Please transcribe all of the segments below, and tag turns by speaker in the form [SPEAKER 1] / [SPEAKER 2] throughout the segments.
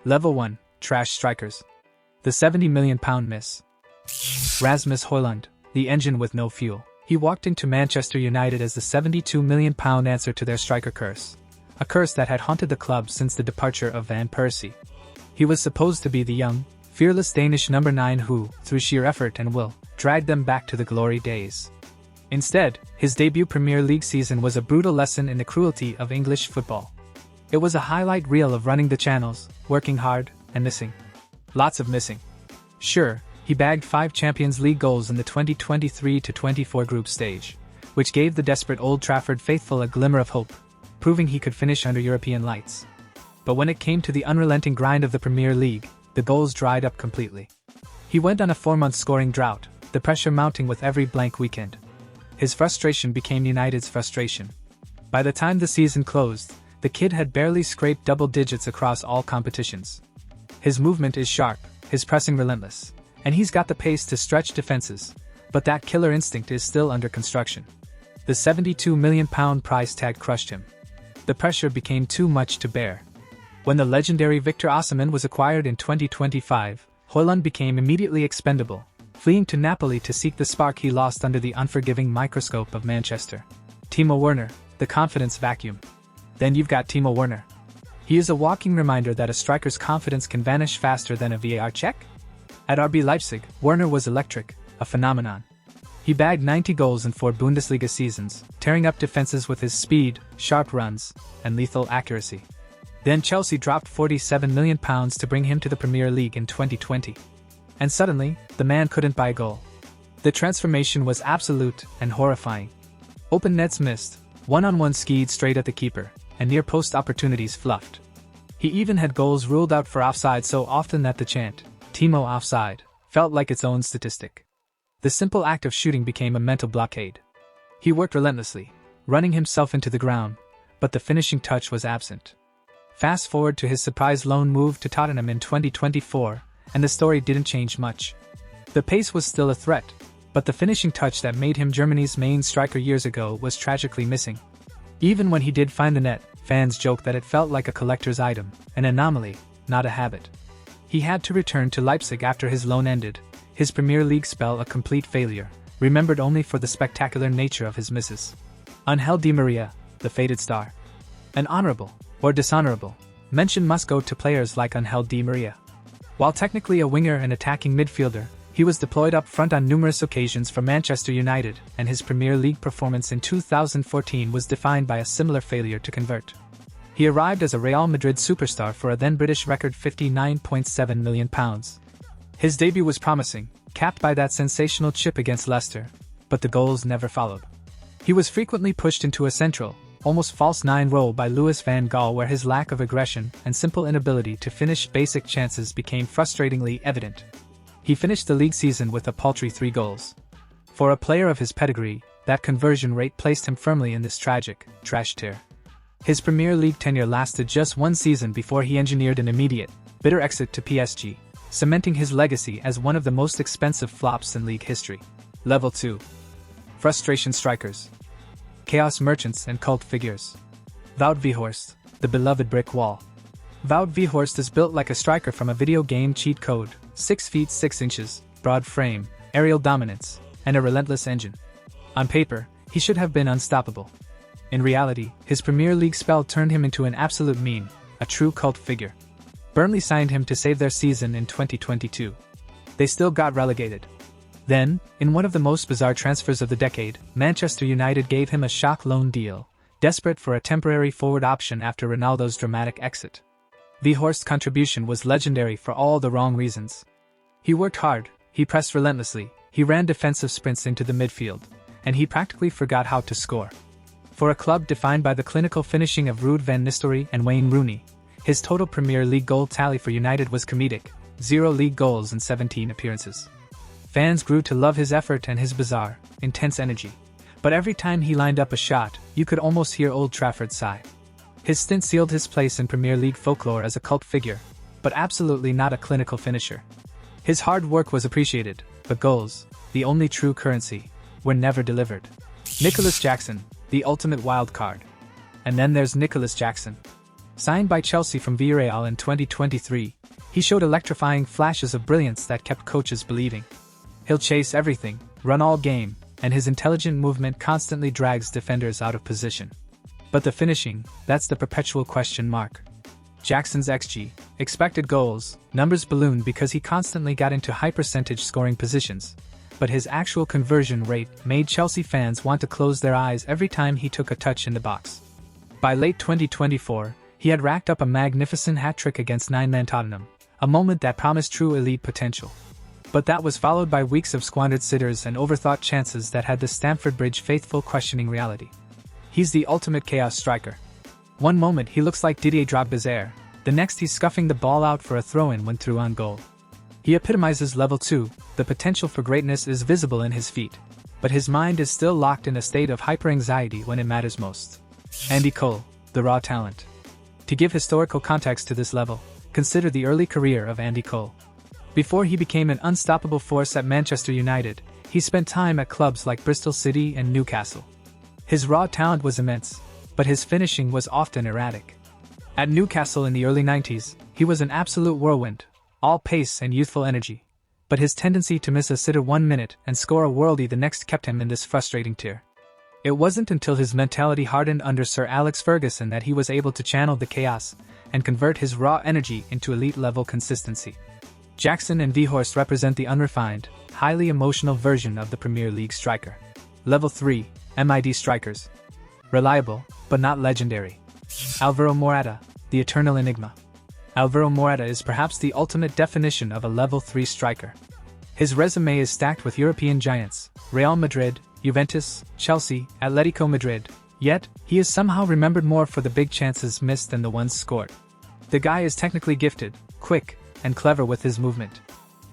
[SPEAKER 1] Level 1, Trash Strikers. The £70 million miss. Rasmus Haaland, the engine with no fuel. He walked into Manchester United as the £72 million answer to their striker curse. A curse that had haunted the club since the departure of Van Persie. He was supposed to be the young, fearless Danish number 9 who, through sheer effort and will, dragged them back to the glory days. Instead, his debut Premier League season was a brutal lesson in the cruelty of English football. It was a highlight reel of running the channels, working hard, and missing. Lots of missing. Sure, he bagged 5 Champions League goals in the 2023-24 group stage, which gave the desperate Old Trafford faithful a glimmer of hope, proving he could finish under European lights. But when it came to the unrelenting grind of the Premier League, the goals dried up completely. He went on a 4-month scoring drought, the pressure mounting with every blank weekend. His frustration became United's frustration. By the time the season closed, the kid had barely scraped double digits across all competitions. His movement is sharp, his pressing relentless, and he's got the pace to stretch defenses, but that killer instinct is still under construction. The £72 million price tag crushed him. The pressure became too much to bear. When the legendary Victor Osimhen was acquired in 2025, Haaland became immediately expendable, fleeing to Napoli to seek the spark he lost under the unforgiving microscope of Manchester. Timo Werner, the confidence vacuum. Then you've got Timo Werner. He is a walking reminder that a striker's confidence can vanish faster than a VAR check. At RB Leipzig, Werner was electric, a phenomenon. He bagged 90 goals in 4 Bundesliga seasons, tearing up defenses with his speed, sharp runs, and lethal accuracy. Then Chelsea dropped £47 million to bring him to the Premier League in 2020. And suddenly, the man couldn't buy a goal. The transformation was absolute and horrifying. Open nets missed, one-on-one skied straight at the keeper, and near-post opportunities fluffed. He even had goals ruled out for offside so often that the chant, "Timo offside," felt like its own statistic. The simple act of shooting became a mental blockade. He worked relentlessly, running himself into the ground, but the finishing touch was absent. Fast forward to his surprise loan move to Tottenham in 2024, and the story didn't change much. The pace was still a threat, but the finishing touch that made him Germany's main striker years ago was tragically missing. Even when he did find the net, fans joked that it felt like a collector's item, an anomaly, not a habit. He had to return to Leipzig after his loan ended, his Premier League spell a complete failure, remembered only for the spectacular nature of his misses. Angel Di Maria, the faded star. An honorable, or dishonorable, mention must go to players like Angel Di Maria. While technically a winger and attacking midfielder, he was deployed up front on numerous occasions for Manchester United, and his Premier League performance in 2014 was defined by a similar failure to convert. He arrived as a Real Madrid superstar for a then British record £59.7 million. His debut was promising, capped by that sensational chip against Leicester, but the goals never followed. He was frequently pushed into a central, almost false 9 role by Louis van Gaal, where his lack of aggression and simple inability to finish basic chances became frustratingly evident. He finished the league season with a paltry 3 goals. For a player of his pedigree, that conversion rate placed him firmly in this tragic, trash tier. His Premier League tenure lasted just 1 season before he engineered an immediate, bitter exit to PSG, cementing his legacy as one of the most expensive flops in league history. Level 2. Frustration strikers. Chaos merchants and cult figures. Wout Weghorst, the beloved brick wall. Wout Weghorst is built like a striker from a video game cheat code, 6 feet 6 inches, broad frame, aerial dominance, and a relentless engine. On paper, he should have been unstoppable. In reality, his Premier League spell turned him into an absolute meme, a true cult figure. Burnley signed him to save their season in 2022. They still got relegated. Then, in one of the most bizarre transfers of the decade, Manchester United gave him a shock loan deal, desperate for a temporary forward option after Ronaldo's dramatic exit. Weghorst's contribution was legendary for all the wrong reasons. He worked hard, he pressed relentlessly, he ran defensive sprints into the midfield, and he practically forgot how to score. For a club defined by the clinical finishing of Ruud van Nistelrooy and Wayne Rooney, his total Premier League goal tally for United was comedic, 0 league goals in 17 appearances. Fans grew to love his effort and his bizarre, intense energy, but every time he lined up a shot, you could almost hear Old Trafford sigh. His stint sealed his place in Premier League folklore as a cult figure, but absolutely not a clinical finisher. His hard work was appreciated, but goals, the only true currency, were never delivered. Nicholas Jackson, the ultimate wild card. And then there's Nicholas Jackson. Signed by Chelsea from Villarreal in 2023, he showed electrifying flashes of brilliance that kept coaches believing. He'll chase everything, run all game, and his intelligent movement constantly drags defenders out of position. But the finishing, that's the perpetual question mark. Jackson's XG, expected goals, numbers ballooned because he constantly got into high percentage scoring positions, but his actual conversion rate made Chelsea fans want to close their eyes every time he took a touch in the box. By late 2024, he had racked up a magnificent hat-trick against nine-man Tottenham, a moment that promised true elite potential. But that was followed by weeks of squandered sitters and overthought chances that had the Stamford Bridge faithful questioning reality. He's the ultimate chaos striker. One moment he looks like Didier Drogba's heir, the next he's scuffing the ball out for a throw-in when through on goal. He epitomizes level 2, the potential for greatness is visible in his feet, but his mind is still locked in a state of hyper-anxiety when it matters most. Andy Cole, the raw talent. To give historical context to this level, consider the early career of Andy Cole. Before he became an unstoppable force at Manchester United, he spent time at clubs like Bristol City and Newcastle. His raw talent was immense, but his finishing was often erratic. At Newcastle in the early 90s, he was an absolute whirlwind, all pace and youthful energy, but his tendency to miss a sitter 1 minute and score a worldie the next kept him in this frustrating tier. It wasn't until his mentality hardened under Sir Alex Ferguson that he was able to channel the chaos and convert his raw energy into elite-level consistency. Jackson and Weghorst represent the unrefined, highly emotional version of the Premier League striker. Level 3, MID strikers. Reliable, but not legendary. Alvaro Morata, the eternal enigma. Alvaro Morata is perhaps the ultimate definition of a level 3 striker. His resume is stacked with European giants, Real Madrid, Juventus, Chelsea, Atletico Madrid, yet, he is somehow remembered more for the big chances missed than the ones scored. The guy is technically gifted, quick, and clever with his movement.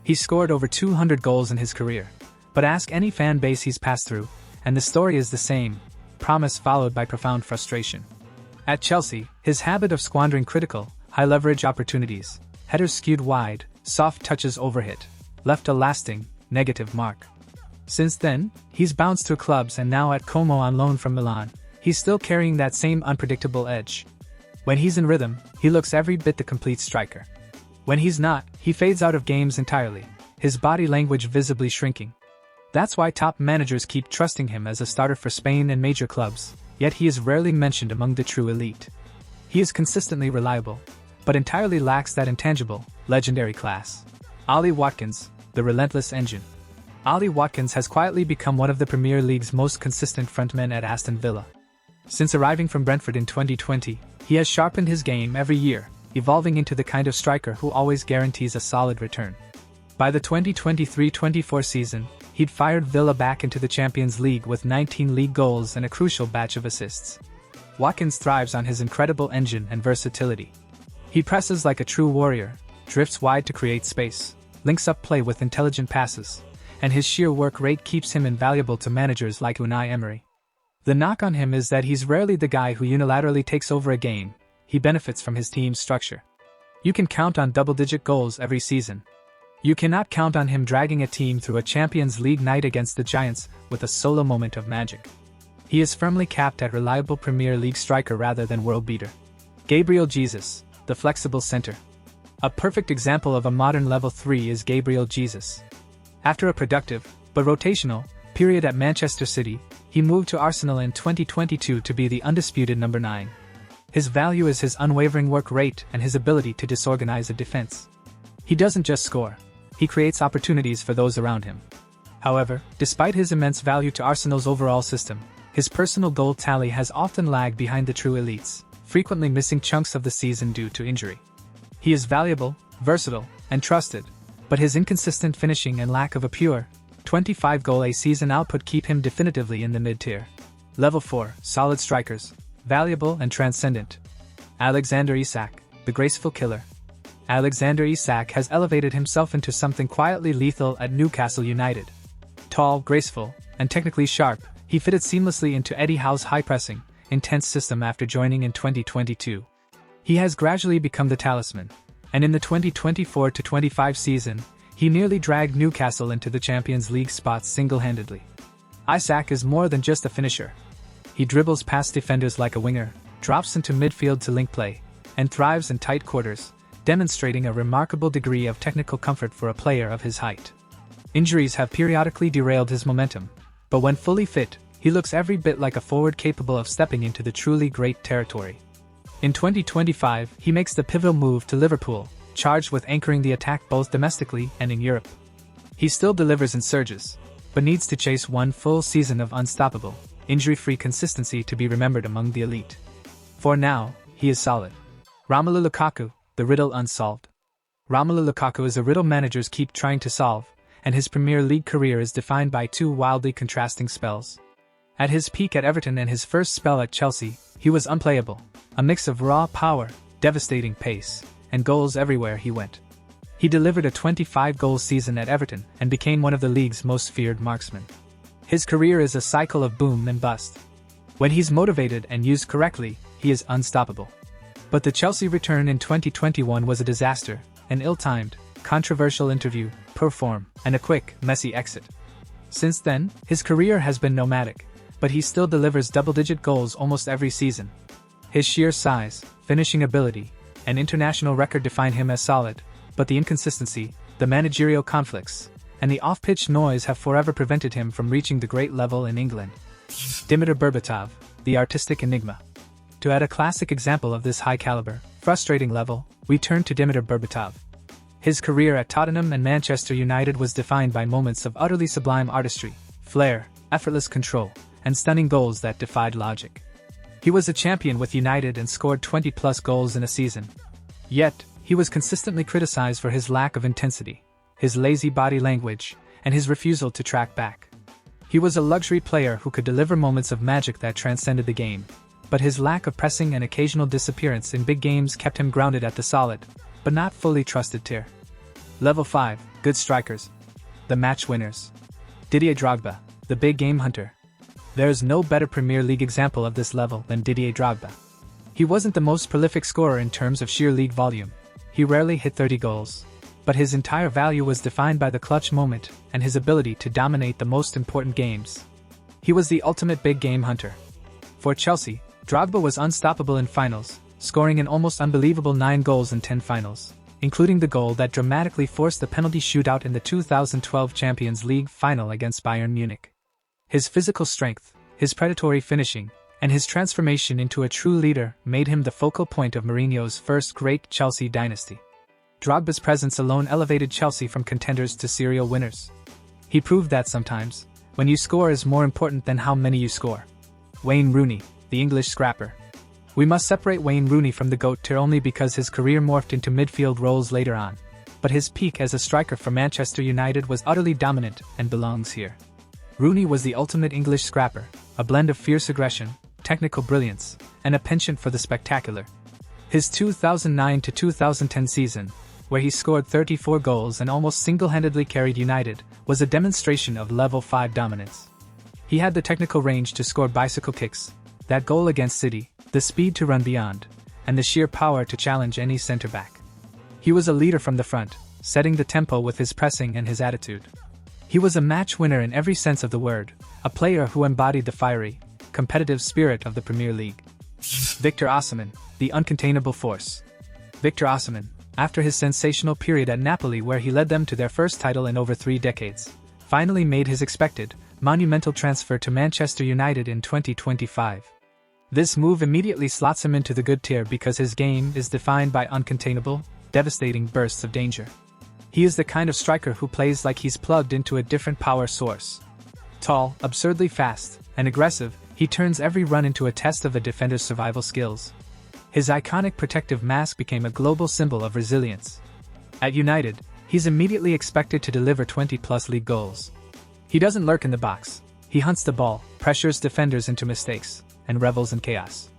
[SPEAKER 1] He's scored over 200 goals in his career, but ask any fan base he's passed through, and the story is the same, promise followed by profound frustration. At Chelsea, his habit of squandering critical, high-leverage opportunities, headers skewed wide, soft touches overhit, left a lasting, negative mark. Since then, he's bounced through clubs and now at Como on loan from Milan, he's still carrying that same unpredictable edge. When he's in rhythm, he looks every bit the complete striker. When he's not, he fades out of games entirely, his body language visibly shrinking. That's why top managers keep trusting him as a starter for Spain and major clubs, yet he is rarely mentioned among the true elite. He is consistently reliable, but entirely lacks that intangible, legendary class. Ollie Watkins, the relentless engine. Ollie Watkins has quietly become one of the Premier League's most consistent frontmen at Aston Villa. Since arriving from Brentford in 2020, he has sharpened his game every year, evolving into the kind of striker who always guarantees a solid return. By the 2023-24 season, he'd fired Villa back into the Champions League with 19 league goals and a crucial batch of assists. Watkins thrives on his incredible engine and versatility. He presses like a true warrior, drifts wide to create space, links up play with intelligent passes, and his sheer work rate keeps him invaluable to managers like Unai Emery. The knock on him is that he's rarely the guy who unilaterally takes over a game, he benefits from his team's structure. You can count on double-digit goals every season. You cannot count on him dragging a team through a Champions League night against the Giants with a solo moment of magic. He is firmly capped at reliable Premier League striker rather than world beater. Gabriel Jesus, the flexible center. A perfect example of a modern level 3 is Gabriel Jesus. After a productive, but rotational, period at Manchester City, he moved to Arsenal in 2022 to be the undisputed number 9. His value is his unwavering work rate and his ability to disorganize a defense. He doesn't just score, he creates opportunities for those around him. However, despite his immense value to Arsenal's overall system, his personal goal tally has often lagged behind the true elites, frequently missing chunks of the season due to injury. He is valuable, versatile, and trusted, but his inconsistent finishing and lack of a pure, 25-goal-a-season output keep him definitively in the mid-tier. Level 4, solid strikers, valuable and transcendent. Alexander Isak, the graceful killer. Alexander Isak has elevated himself into something quietly lethal at Newcastle United. Tall, graceful, and technically sharp, he fitted seamlessly into Eddie Howe's high-pressing, intense system after joining in 2022. He has gradually become the talisman, and in the 2024-25 season, he nearly dragged Newcastle into the Champions League spots single-handedly. Isak is more than just a finisher. He dribbles past defenders like a winger, drops into midfield to link play, and thrives in tight quarters, demonstrating a remarkable degree of technical comfort for a player of his height. Injuries have periodically derailed his momentum, but when fully fit, he looks every bit like a forward capable of stepping into the truly great territory. In 2025, he makes the pivotal move to Liverpool, charged with anchoring the attack both domestically and in Europe. He still delivers in surges, but needs to chase one full season of unstoppable, injury-free consistency to be remembered among the elite. For now, he is solid. Romelu Lukaku, the riddle unsolved. Romelu Lukaku is a riddle managers keep trying to solve, and his Premier League career is defined by two wildly contrasting spells. At his peak at Everton and his first spell at Chelsea, he was unplayable, a mix of raw power, devastating pace, and goals everywhere he went. He delivered a 25-goal season at Everton and became one of the league's most feared marksmen. His career is a cycle of boom and bust. When he's motivated and used correctly, he is unstoppable. But the Chelsea return in 2021 was a disaster, an ill-timed, controversial interview, poor form, and a quick, messy exit. Since then, his career has been nomadic, but he still delivers double-digit goals almost every season. His sheer size, finishing ability, and international record define him as solid, but the inconsistency, the managerial conflicts, and the off-pitch noise have forever prevented him from reaching the great level in England. Dimitar Berbatov, the artistic enigma. To add a classic example of this high-caliber, frustrating level, we turn to Dimitar Berbatov. His career at Tottenham and Manchester United was defined by moments of utterly sublime artistry, flair, effortless control, and stunning goals that defied logic. He was a champion with United and scored 20-plus goals in a season. Yet, he was consistently criticized for his lack of intensity, his lazy body language, and his refusal to track back. He was a luxury player who could deliver moments of magic that transcended the game, but his lack of pressing and occasional disappearance in big games kept him grounded at the solid, but not fully trusted tier. Level 5, good strikers. The match winners. Didier Drogba, the big game hunter. There is no better Premier League example of this level than Didier Drogba. He wasn't the most prolific scorer in terms of sheer league volume. He rarely hit 30 goals. But his entire value was defined by the clutch moment and his ability to dominate the most important games. He was the ultimate big game hunter. For Chelsea, Drogba was unstoppable in finals, scoring an almost unbelievable 9 goals in 10 finals, including the goal that dramatically forced the penalty shootout in the 2012 Champions League final against Bayern Munich. His physical strength, his predatory finishing, and his transformation into a true leader made him the focal point of Mourinho's first great Chelsea dynasty. Drogba's presence alone elevated Chelsea from contenders to serial winners. He proved that sometimes, when you score is more important than how many you score. Wayne Rooney, the English scrapper. We must separate Wayne Rooney from the GOAT tier only because his career morphed into midfield roles later on, but his peak as a striker for Manchester United was utterly dominant and belongs here. Rooney was the ultimate English scrapper, a blend of fierce aggression, technical brilliance, and a penchant for the spectacular. His 2009-2010 season, where he scored 34 goals and almost single-handedly carried United, was a demonstration of level 5 dominance. He had the technical range to score bicycle kicks, that goal against City, the speed to run beyond, and the sheer power to challenge any centre-back. He was a leader from the front, setting the tempo with his pressing and his attitude. He was a match winner in every sense of the word, a player who embodied the fiery, competitive spirit of the Premier League. Victor Osimhen, the uncontainable force. Victor Osimhen, after his sensational period at Napoli where he led them to their first title in over 3 decades, finally made his expected, monumental transfer to Manchester United in 2025. This move immediately slots him into the good tier because his game is defined by uncontainable, devastating bursts of danger. He is the kind of striker who plays like he's plugged into a different power source. Tall, absurdly fast, and aggressive, he turns every run into a test of a defender's survival skills. His iconic protective mask became a global symbol of resilience. At United, he's immediately expected to deliver 20-plus league goals. He doesn't lurk in the box. He hunts the ball, pressures defenders into mistakes, and revels in chaos.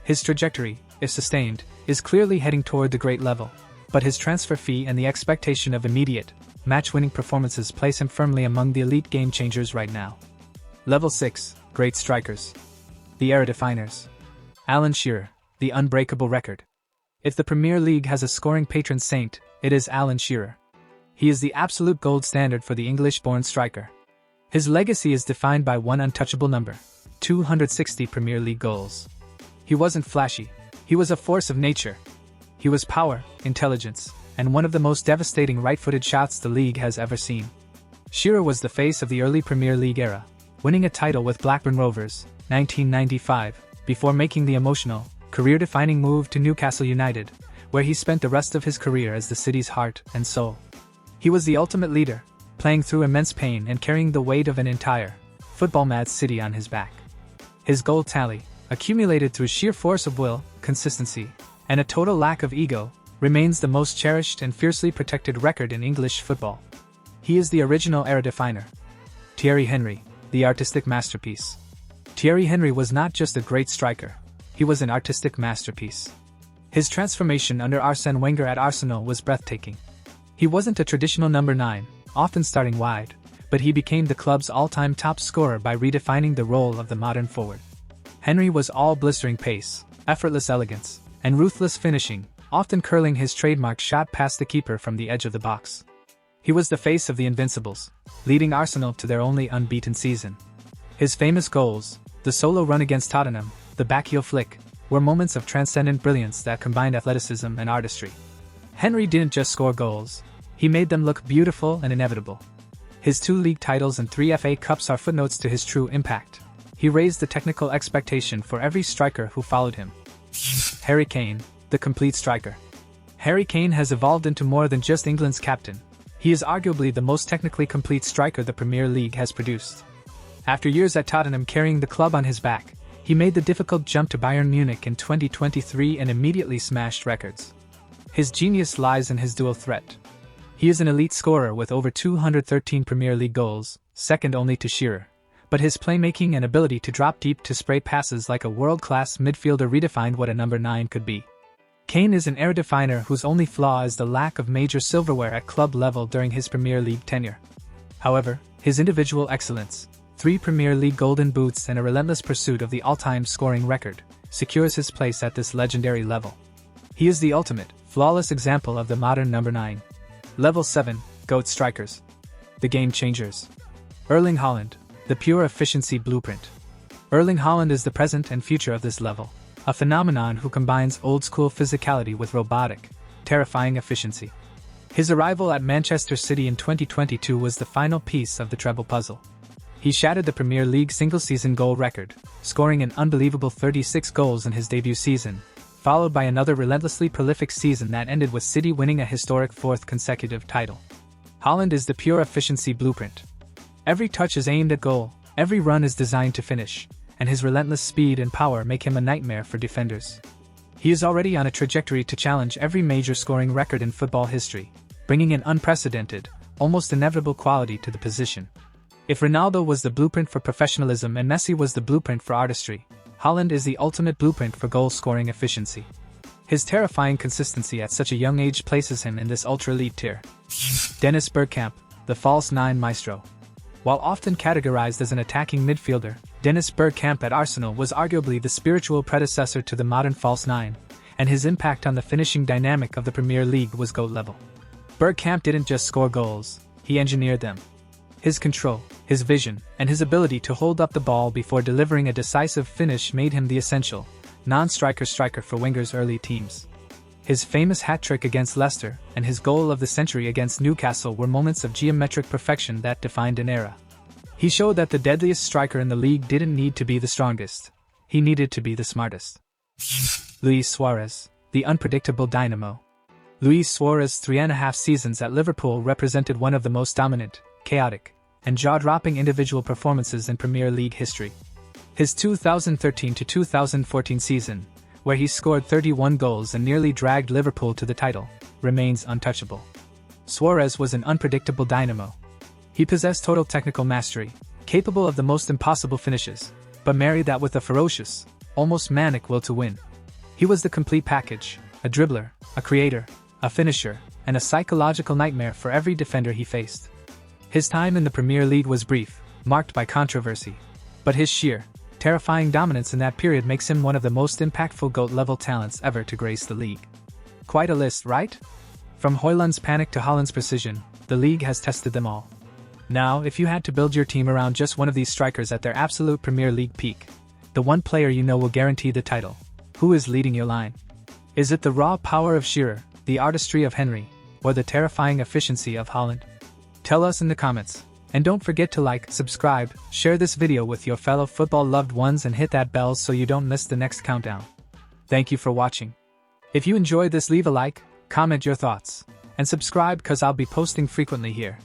[SPEAKER 1] His trajectory, if sustained, is clearly heading toward the great level, but his transfer fee and the expectation of immediate, match-winning performances place him firmly among the elite game-changers right now. Level 6, great strikers. The era definers. Alan Shearer, the unbreakable record. If the Premier League has a scoring patron saint, it is Alan Shearer. He is the absolute gold standard for the English-born striker. His legacy is defined by one untouchable number: 260 Premier League goals. He wasn't flashy. He was a force of nature, He was power, intelligence, and one of the most devastating right-footed shots the league has ever seen. Shearer was the face of the early Premier League era, winning a title with Blackburn Rovers, 1995, before making the emotional, career-defining move to Newcastle United, where he spent the rest of his career as the city's heart and soul. He was the ultimate leader, playing through immense pain and carrying the weight of an entire, football-mad city on his back. His goal tally, accumulated through sheer force of will, consistency, and a total lack of ego, remains the most cherished and fiercely protected record in English football. He is the original era definer. Thierry Henry, the artistic masterpiece. Thierry Henry was not just a great striker, he was an artistic masterpiece. His transformation under Arsène Wenger at Arsenal was breathtaking. He wasn't a traditional number 9, often starting wide, but he became the club's all-time top scorer by redefining the role of the modern forward. Henry was all blistering pace, effortless elegance, and ruthless finishing, often curling his trademark shot past the keeper from the edge of the box. He was the face of the Invincibles, leading Arsenal to their only unbeaten season. His famous goals, the solo run against Tottenham, the backheel flick, were moments of transcendent brilliance that combined athleticism and artistry. Henry didn't just score goals, he made them look beautiful and inevitable. His 2 league titles and 3 FA Cups are footnotes to his true impact. He raised the technical expectation for every striker who followed him. Harry Kane, the complete striker. Harry Kane has evolved into more than just England's captain. He is arguably the most technically complete striker the Premier League has produced. After years at Tottenham carrying the club on his back, he made the difficult jump to Bayern Munich in 2023 and immediately smashed records. His genius lies in his dual threat. He is an elite scorer with over 213 Premier League goals, second only to Shearer, but his playmaking and ability to drop deep to spray passes like a world-class midfielder redefined what a number 9 could be. Kane is an era definer whose only flaw is the lack of major silverware at club level during his Premier League tenure. However, his individual excellence, 3 Premier League golden boots and a relentless pursuit of the all-time scoring record, secures his place at this legendary level. He is the ultimate, flawless example of the modern number 9. Level 7, GOAT strikers. The game changers. Erling Haaland, the pure efficiency blueprint. Erling Haaland is the present and future of this level, a phenomenon who combines old-school physicality with robotic, terrifying efficiency. His arrival at Manchester City in 2022 was the final piece of the treble puzzle. He shattered the Premier League single-season goal record, scoring an unbelievable 36 goals in his debut season, followed by another relentlessly prolific season that ended with City winning a historic 4th consecutive title. Haaland is the pure efficiency blueprint. Every touch is aimed at goal, every run is designed to finish, and his relentless speed and power make him a nightmare for defenders. He is already on a trajectory to challenge every major scoring record in football history, bringing an unprecedented, almost inevitable quality to the position. If Ronaldo was the blueprint for professionalism and Messi was the blueprint for artistry, Haaland is the ultimate blueprint for goal-scoring efficiency. His terrifying consistency at such a young age places him in this ultra-elite tier. Dennis Bergkamp, the false 9 maestro. While often categorized as an attacking midfielder, Dennis Bergkamp at Arsenal was arguably the spiritual predecessor to the modern false 9, and his impact on the finishing dynamic of the Premier League was GOAT level. Bergkamp didn't just score goals, he engineered them. His control, his vision, and his ability to hold up the ball before delivering a decisive finish made him the essential, non-striker striker for Wenger's early teams. His famous hat-trick against Leicester and his goal of the century against Newcastle were moments of geometric perfection that defined an era. He showed that the deadliest striker in the league didn't need to be the strongest, he needed to be the smartest. Luis Suarez, the unpredictable dynamo. Luis Suarez's 3.5 seasons at Liverpool represented one of the most dominant, chaotic, and jaw-dropping individual performances in Premier League history. His 2013-2014 season, where he scored 31 goals and nearly dragged Liverpool to the title, remains untouchable. Suarez was an unpredictable dynamo. He possessed total technical mastery, capable of the most impossible finishes, but married that with a ferocious, almost manic will to win. He was the complete package, a dribbler, a creator, a finisher, and a psychological nightmare for every defender he faced. His time in the Premier League was brief, marked by controversy, but his sheer, terrifying dominance in that period makes him one of the most impactful GOAT-level talents ever to grace the league. Quite a list, right? From Højlund's panic to Haaland's precision, the league has tested them all. Now, if you had to build your team around just one of these strikers at their absolute Premier League peak, the one player you know will guarantee the title, who is leading your line? Is it the raw power of Shearer, the artistry of Henry, or the terrifying efficiency of Haaland? Tell us in the comments. And don't forget to like, subscribe, share this video with your fellow football loved ones and hit that bell so you don't miss the next countdown. Thank you for watching. If you enjoyed this, leave a like, comment your thoughts, and subscribe cause I'll be posting frequently here.